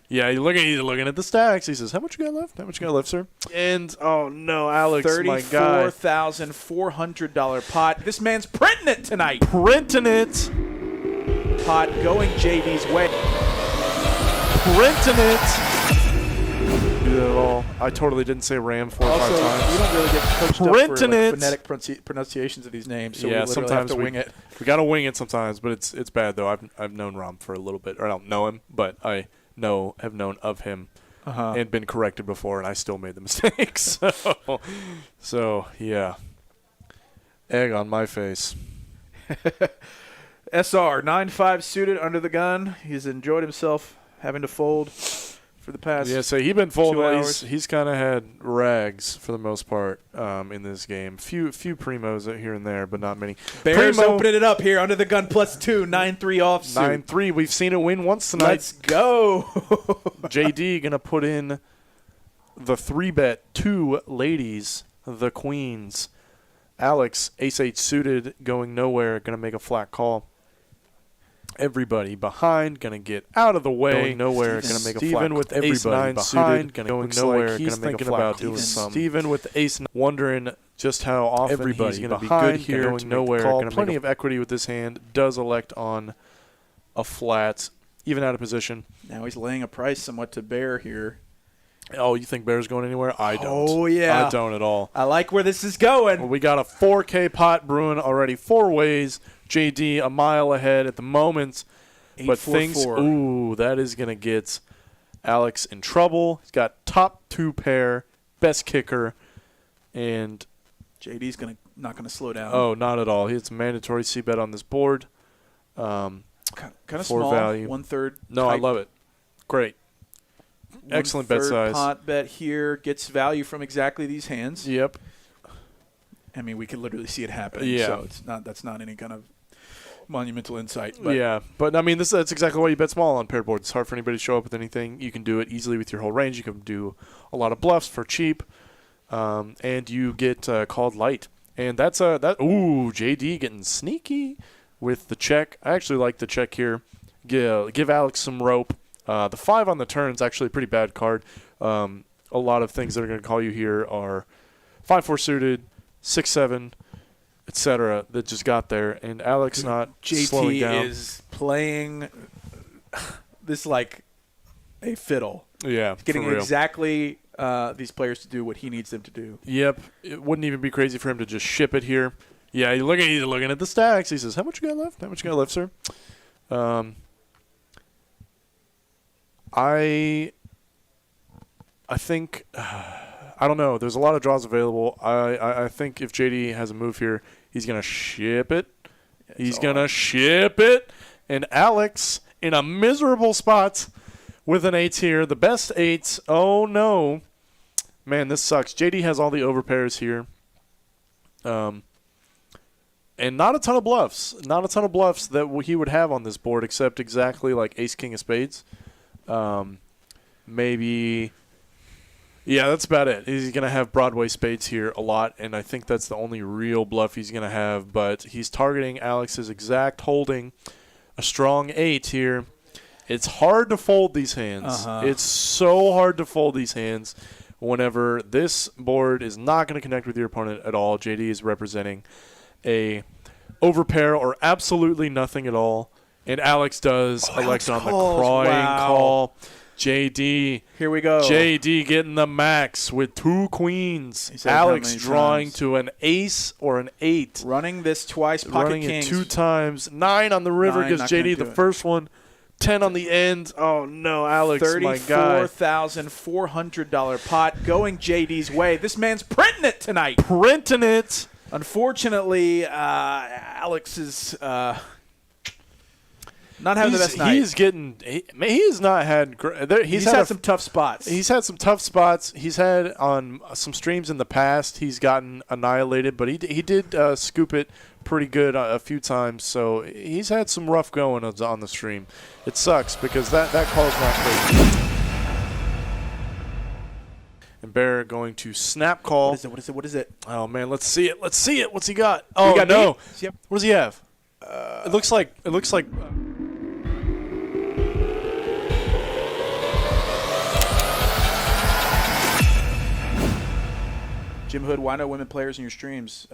Yeah, he's looking at the stacks. He says, "How much you got left? How much you got left, sir?" And oh no, Alex, my guy, $34,400 pot. This man's printing it tonight. Printing it. Pot going JD's way. Printing it. Do that at all. I totally didn't say Ram 4 or 5 times. You don't really get coached up Printing for it. Phonetic pronunciations of these names, so yeah, we literally sometimes have to wing it. We gotta wing it sometimes, but it's bad though. I've known Ram for a little bit, or I don't know him, but I have known of him and been corrected before, and I still made the mistakes. So yeah, egg on my face. SR 9-5 suited under the gun. He's enjoyed himself having to fold for the past. Yeah, so he's been folding. 2 hours. He's kind of had rags for the most part in this game. Few primos here and there, but not many. Bears opening it up here under the gun +2, 9-3 offsuit. 9-3. We've seen it win once tonight. Let's go. JD gonna put in the 3-bet 2 ladies, the queens. Alex ace-8 suited, going nowhere, gonna make a flat call. Everybody behind, gonna get out of the way. Going nowhere, gonna make a flat. Steven with ace-9 behind, going nowhere, gonna make a flat. Steven with ace-9, wondering just how often he's gonna be good here. Going nowhere, gonna plenty of equity with this hand. Does elect on a flat, even out of position. Now he's laying a price somewhat to Bear here. Oh, you think Bear's going anywhere? I don't. Oh, yeah. I don't at all. I like where this is going. Well, we got a 4K pot brewing already 4 ways. JD a mile ahead at the moment. But things, that is going to get Alex in trouble. He's got top 2 pair, best kicker, and JD's not going to slow down. Oh, not at all. It's a mandatory C-bet on this board. Kind of small, value. 1/3. No, I love it. Great. Excellent bet size. Pot bet here gets value from exactly these hands. Yep. I mean, we can literally see it happen. Yeah. So that's not any kind of monumental insight. But yeah, but I mean, that's exactly why you bet small on paired boards. It's hard for anybody to show up with anything. You can do it easily with your whole range. You can do a lot of bluffs for cheap, and you get called light. And that's JD getting sneaky with the check. I actually like the check here. Give Alex some rope. The 5 on the turn is actually a pretty bad card. A lot of things that are going to call you here are 5-4 suited, 6-7, etc. that just got there, and Alex not slowing down. JT is playing this like a fiddle. Yeah, getting exactly these players to do what he needs them to do. Yep, it wouldn't even be crazy for him to just ship it here. Yeah, he's looking at the stacks. He says, "How much you got left? How much you got left, sir?" I think I don't know. There's a lot of draws available. I think if JD has a move here, he's gonna ship it. He's gonna ship it. And Alex in a miserable spot with an 8 here. The best 8. Oh no, man, this sucks. JD has all the overpairs here. And not a ton of bluffs. Not a ton of bluffs that he would have on this board, except exactly like Ace King of Spades. Maybe, yeah, that's about it. He's going to have Broadway spades here a lot, and I think that's the only real bluff he's going to have. But he's targeting Alex's exact holding, a strong 8 here. It's hard to fold these hands. It's so hard to fold these hands whenever this board is not going to connect with your opponent at all. JD is representing a overpair or absolutely nothing at all. And Alex does elect on the crying call. JD. Here we go. JD getting the max with 2 queens. Alex drawing to an ace or an 8. Running this twice, pocket kings. Running it 2 times. 9 on the river gives JD the first one. 10 on the end. Oh, no, Alex, my guy. $34,400 pot going JD's way. This man's printing it tonight. Printing it. Unfortunately, Alex is not having the best night. He's not had. He's had some tough spots. He's had some tough spots. He's had on some streams in the past. He's gotten annihilated, but he did scoop it pretty good a few times. So he's had some rough going on the stream. It sucks because that call's not crazy. And Bear going to snap call. What is it? Oh man, let's see it. What's he got? Oh no. Yep. What does he have? It looks like. Jim Hood, why no women players in your streams?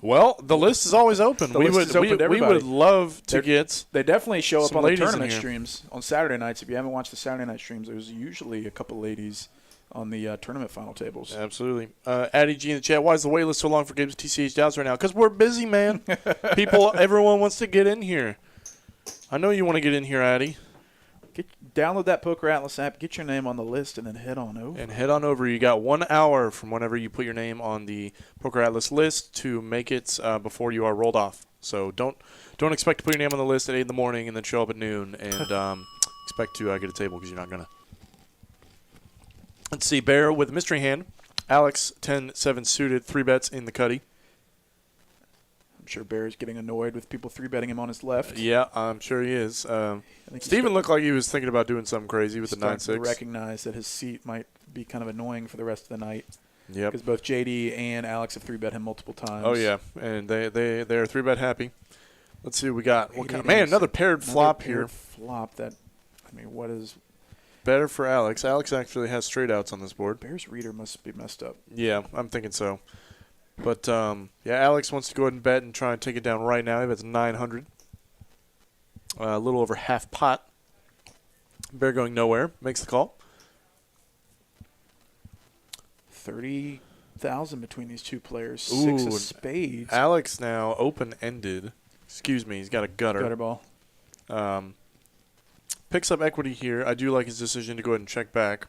Well, the list is always open. We would love to get. They definitely show up some on the ladies in tournament here. streams on Saturday nights. If you haven't watched the Saturday night streams, there's usually a couple ladies on the tournament final tables. Absolutely. Addy G in the chat, why is the wait list so long for games with TCH Dallas right now? Because we're busy, man. Everyone wants to get in here. I know you want to get in here, Addy. Download that Poker Atlas app, get your name on the list, and then head on over. And head on over. You got 1 hour from whenever you put your name on the Poker Atlas list to make it before you are rolled off. So don't expect to put your name on the list at 8 in the morning and then show up at noon and expect to get a table because you're not going to. Let's see. Bear with mystery hand. Alex, 10-7 suited, 3 bets in the cutty. I'm sure Bear's getting annoyed with people 3-betting him on his left. Yeah, I'm sure he is. Steven looked like he was thinking about doing something crazy with the 9-6. To recognize that his seat might be kind of annoying for the rest of the night. Yep. Because both JD and Alex have 3-bet him multiple times. Oh, yeah, and they're 3-bet happy. Let's see what we got. What kind of, man, another paired flop here. Flop that, what is... Better for Alex. Alex actually has straight outs on this board. Bear's reader must be messed up. Yeah, I'm thinking so. But, yeah, Alex wants to go ahead and bet and try and take it down right now. He bets 900. A little over half pot. Bear going nowhere. Makes the call. 30,000 between these two players. Ooh, 6 of spades. Alex now open-ended. Excuse me, he's got a gutter. Gutter ball. Picks up equity here. I do like his decision to go ahead and check back.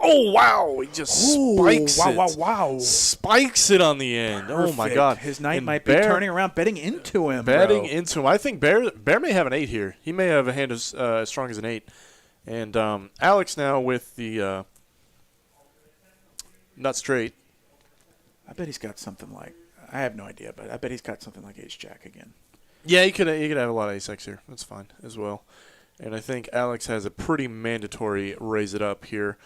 Oh, wow. He just spikes it. Wow. Spikes it on the end. Perfect. Oh, my God. His night might be turning around, betting into him. Into him. I think Bear may have an 8 here. He may have a hand as strong as an 8. And Alex now with the nut straight. I bet he's got something like, I have no idea, but I bet he's got something like ace-jack again. Yeah, he could have a lot of ace-x here. That's fine as well. And I think Alex has a pretty mandatory raise it up here.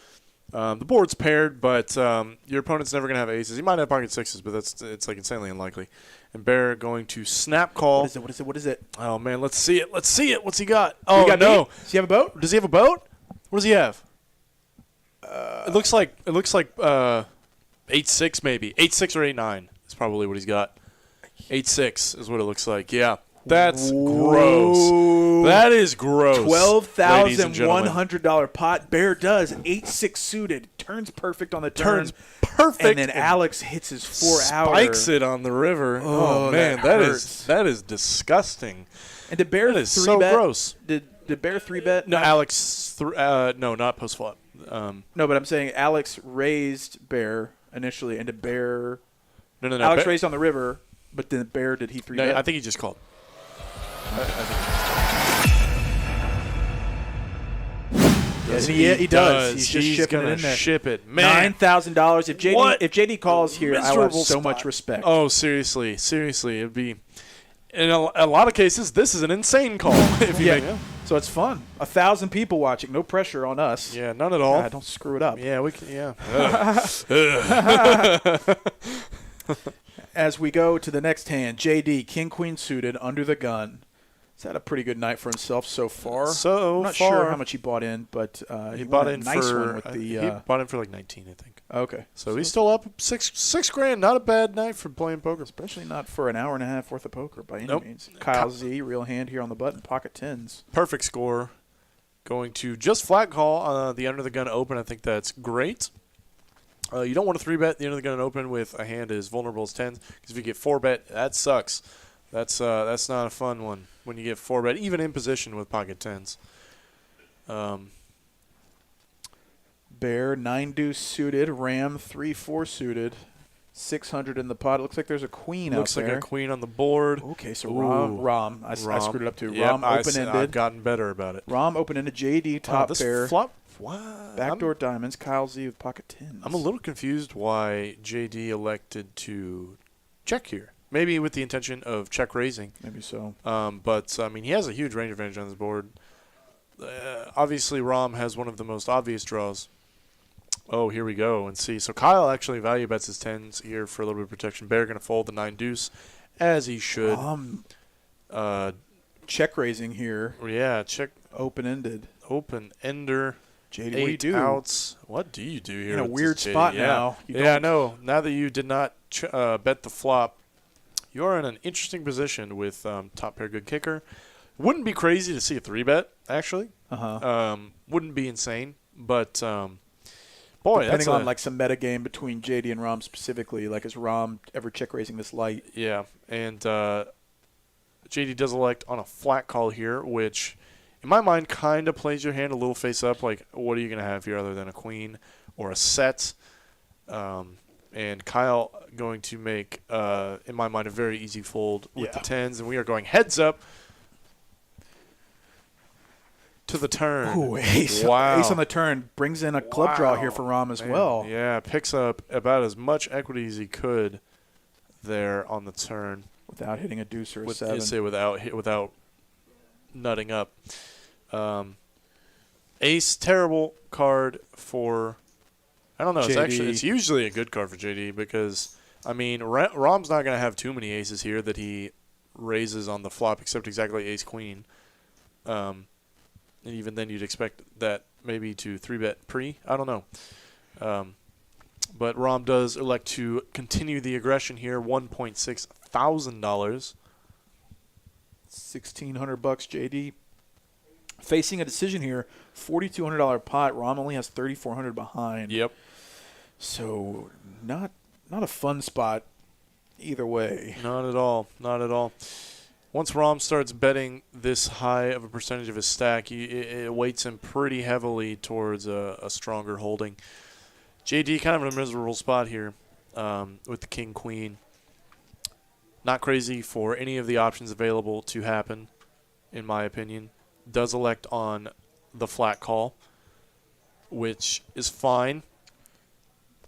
The board's paired, but your opponent's never going to have aces. He might have pocket 6s, but it's like insanely unlikely. And Bear going to snap call. What is it? Oh, man, let's see it. What's he got? Oh, no. Does he have a boat? Does he have a boat? What does he have? It looks like 8-6 maybe. 8-6 or 8-9 is probably what he's got. 8-6 is what it looks like. Yeah. That's gross. That is gross. $12,100 pot. Bear does 8-6 suited. Turns perfect on the turn. Turns perfect. And then Alex hits his 4-hour. Spikes it on the river. Oh man, that is disgusting. And did Bear that is so gross. Did Bear 3-bet? No, Alex. No, not post flop. No, but I'm saying Alex raised Bear initially, and did Bear? No. Alex raised on the river, but then Bear did he 3-bet? No, I think he just called. Yes, he does. He's just shipping it in there. Ship it, man. $9,000. If JD calls here, I will have so much respect. Oh, seriously, it'd be. In a lot of cases, this is an insane call. So it's fun. 1,000 people watching. No pressure on us. Yeah, none at all. God, don't screw it up. Yeah, we can. Yeah. As we go to the next hand, JD, King Queen suited, under the gun. He's had a pretty good night for himself so far. I'm not sure how much he bought in, but he bought in nice for one with the. He bought in for like 19, I think. Okay, so he's still up $6 grand. Not a bad night for playing poker, especially not for an hour and a half worth of poker by any means. Kyle Z, real hand here on the button, pocket 10s. Perfect score. Going to just flat call the under the gun open. I think that's great. You don't want to 3-bet the under the gun open with a hand as vulnerable as 10s, because if you get 4-bet, that sucks. That's not a fun one when you get 4-bet, even in position with pocket 10s. Bear 9-deuce suited, Ram 3-4 suited, 600 in the pot. It looks like there's a queen out there. Looks like a queen on the board. Okay, so Rom. I screwed it up too. Yep, Rom open-ended. I've gotten better about it. Rom open-ended, JD top pair. Flop. What? Backdoor diamonds, Kyle Z with pocket 10s. I'm a little confused why JD elected to check here. Maybe with the intention of check raising. Maybe so. But, I mean, he has a huge range advantage on this board. Obviously, Rom has one of the most obvious draws. Oh, here we go. And see. So Kyle actually value bets his 10s here for a little bit of protection. Bear going to fold the 9-deuce, as he should. Check raising here. Yeah, check. Open-ended. Open-ender. JD, what do you do? Outs. What do you do here? In a weird spot now. I know. Now that you did not bet the flop, you are in an interesting position with top pair good kicker. Wouldn't be crazy to see a 3-bet, actually. Wouldn't be insane. But, boy, depending on like some meta game between JD and Rom specifically, like is Rom ever check raising this light? Yeah, and JD does elect on a flat call here, which in my mind kind of plays your hand a little face up. Like, what are you going to have here other than a queen or a set? And Kyle going to make, in my mind, a very easy fold with the tens, and we are going heads up to the turn. Ooh, ace. Wow. Ace on the turn brings in a club draw here for Rom as well. Yeah, picks up about as much equity as he could there on the turn. Without hitting a deuce or a seven. Say without nutting up. Ace, terrible card for, I don't know, it's usually a good card for JD because, I mean, Rom's not going to have too many aces here that he raises on the flop except exactly ace-queen. And even then you'd expect that maybe to 3-bet pre. I don't know. But Rom does elect to continue the aggression here, $1,600. $1,600 JD. Facing a decision here, $4,200 pot. Rom only has $3,400 behind. Yep. So not a fun spot either way. Not at all. Not at all. Once Rom starts betting this high of a percentage of his stack, it weights him pretty heavily towards a stronger holding. JD kind of in a miserable spot here with the king-queen. Not crazy for any of the options available to happen, in my opinion. Does elect on the flat call, which is fine.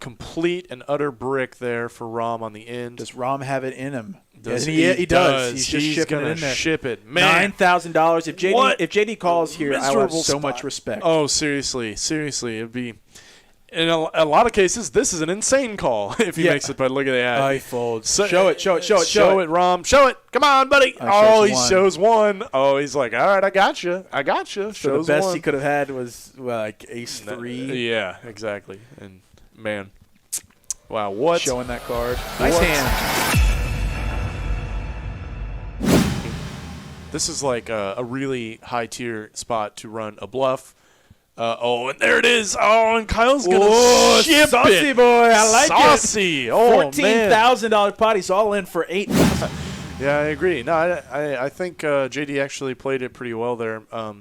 Complete and utter brick there for Rom on the end. Does Rom have it in him? He does. He's just shipping it in there. Ship it. Man. $9,000. If JD calls here, I will have so much respect. Oh, seriously. It'd be. In a lot of cases, this is an insane call if he makes it, but look at that. He folds. Show it, Rom. Show it. Come on, buddy. He shows one. Oh, he's like, all right, I got you. So the best he could have had was like ace 3. Yeah, exactly. And, man, wow, what? Showing that card. Nice hand. This is like a really high-tier spot to run a bluff. And there it is. Oh, and Kyle's going to ship saucy it. Saucy boy. I like saucy. it. Oh, $14,000 pot. He's all in for $8,000. Yeah, I agree. No, I think JD actually played it pretty well there. I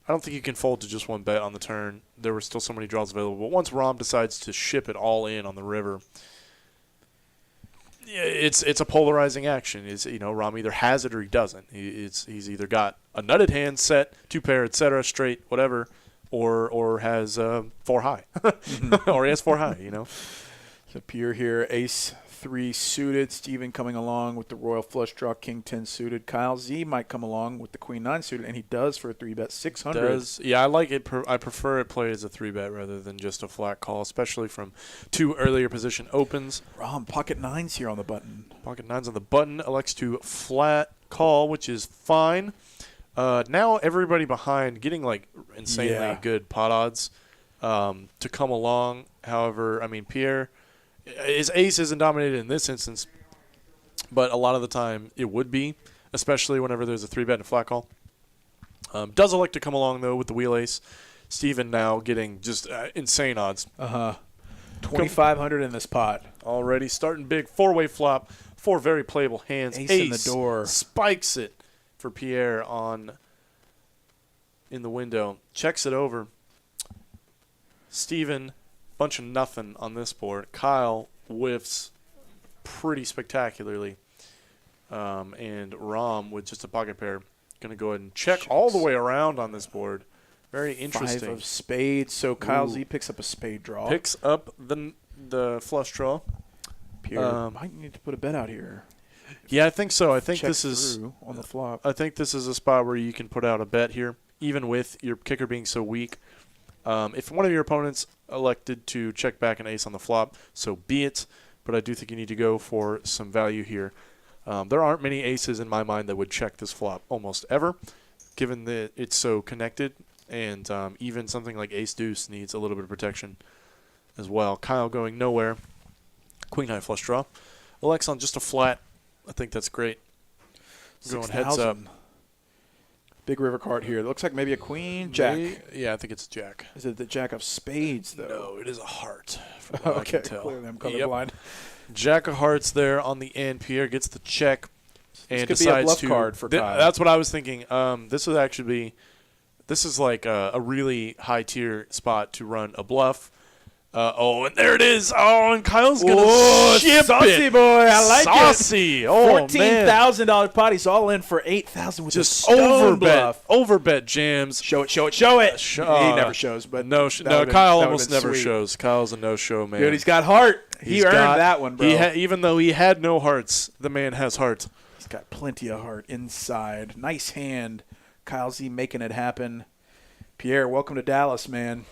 don't think you can fold to just one bet on the turn. There were still so many draws available. But once Rom decides to ship it all in on the river, it's a polarizing action. Rom either has it or he doesn't. He's either got a nutted hand set, 2-pair, etc., straight, whatever, or has 4 high, or he has 4 high. So Pier here, ace 3 suited. Steven coming along with the royal flush draw, king 10 suited. Kyle Z might come along with the queen 9 suited, and he does for a 3-bet, $600. Yeah, I like it. I prefer it played as a 3-bet rather than just a flat call, especially from 2 earlier position opens. Rom, pocket 9s here on the button. Pocket 9s on the button. Elects to flat call, which is fine. Now everybody behind getting like insanely good pot odds to come along. However, I mean, Pier, his ace isn't dominated in this instance, but a lot of the time it would be, especially whenever there's a 3-bet and a flat call. Does elect to come along, though, with the wheel ace. Steven now getting just insane odds. 2,500 in this pot. Already starting big. 4-way flop. 4 very playable hands. Ace in the door. Spikes it for Pierre in the window. Checks it over. Steven, bunch of nothing on this board. Kyle whiffs pretty spectacularly. And Rom with just a pocket pair. Going to go ahead and check all the way around on this board. Very interesting. 5 of spades. So Kyle Z picks up a spade draw. Picks up the flush draw. Pierre might need to put a bet out here. Yeah, I think so. I think this is on the flop. I think this is a spot where you can put out a bet here, even with your kicker being so weak. If one of your opponents elected to check back an ace on the flop, so be it. But I do think you need to go for some value here. There aren't many aces in my mind that would check this flop almost ever, given that it's so connected. And even something like ace-deuce needs a little bit of protection as well. Kyle going nowhere. Queen-high flush draw. Alex on just a flat. I think that's great. Going heads up. Big river card here. It looks like maybe a queen, jack. Yeah, I think it's a jack. Is it the jack of spades, though? No, it is a heart. From what I can tell. Clearly I'm colorblind. Jack of hearts there on the end. Pierre gets the check and could decides be a bluff to. card for Kyle. That's what I was thinking. This would actually be. This is like a really high tier spot to run a bluff. And there it is. Oh, and Kyle's gonna ship saucy it. Boy, I like saucy. it. Oh, $14,000 pot. He's all in for $8,000 with just a stone overbet. bluff. Overbet jams. Show it. He never shows, but Kyle almost never shows. Kyle's a no-show man. Dude, he's got heart. He earned that one, bro. Even though he had no hearts, the man has heart. He's got plenty of heart inside. Nice hand. Kyle Z making it happen. Pierre, welcome to Dallas, man.